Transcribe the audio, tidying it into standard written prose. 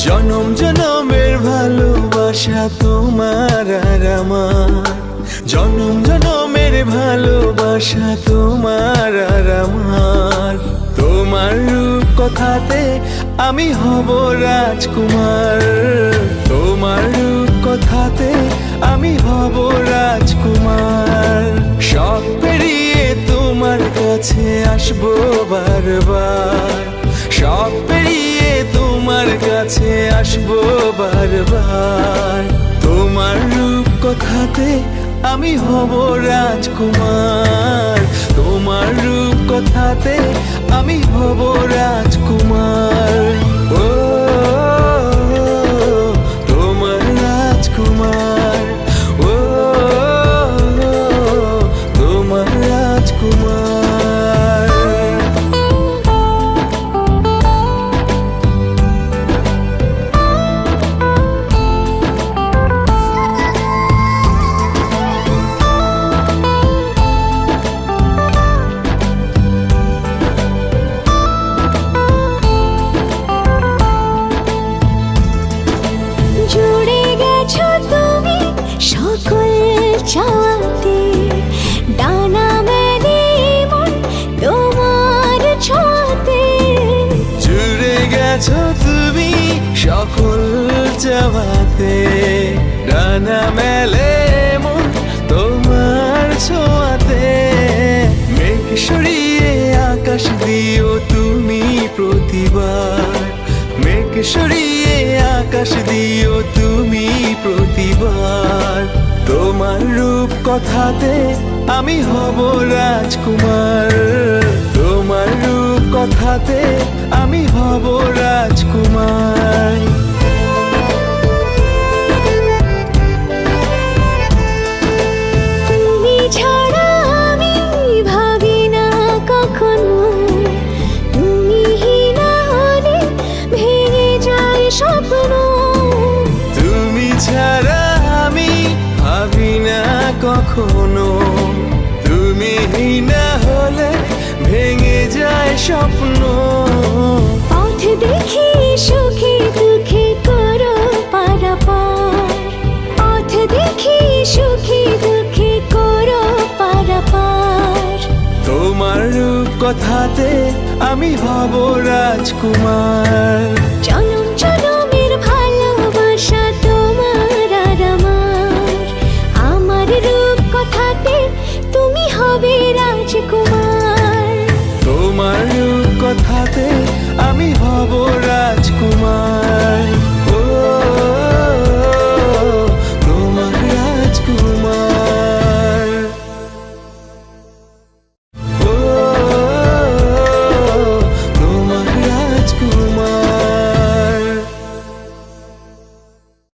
জনম জনমের ভালোবাসা তোমার আর আমার, জনম জনমের ভালোবাসা তোমার আর আমার। তোমার রূপ কথাতে আমি হব রাজকুমার, তোমার রূপ কথাতে আমি হব রাজকুমার। সব পেরিয়ে তোমার কাছে আসবো বারবার, সব পেরিয়ে তোমার কাছে আসবো বারবার। তোমার রূপ কথাতে আমি হব রাজকুমার, তোমার রূপ কথাতে আমি হব রাজকুমার। ও তোমার রাজকুমার, ও তোমার রাজকুমার। চাওয়াতে ডানা মেলে মন তোমার ছোঁয়াতে, জুড়ে গেছো তুমি সকল চাওয়াতে, ডানা মেলে মন তোমার ছোঁয়াতে। মেঘ সরিয়ে আকাশ দিও তুমি প্রতিবার, মেঘ সরিয়ে আকাশ দিও তুমি প্রতিবার। তোমার রূপ কথাতে আমি হব রাজকুমার, তোমার রূপ কথাতে আমি হব রাজকুমার। তুমি ছাড়া আমি ভাবি না কখনো, তুমি না হলে ভেঙে যায় স্বপ্ন। তুমি ছাড়া আমি ভাবি না কখনো, তুমি না হলে ভেঙে যায় স্বপ্ন। পথ দেখি সুখে দুঃখে করো পারাপার, পথ দেখি সুখে দুঃখে করো পারাপার। তোমার রূপ কথাতে আমি হব রাজকুমার,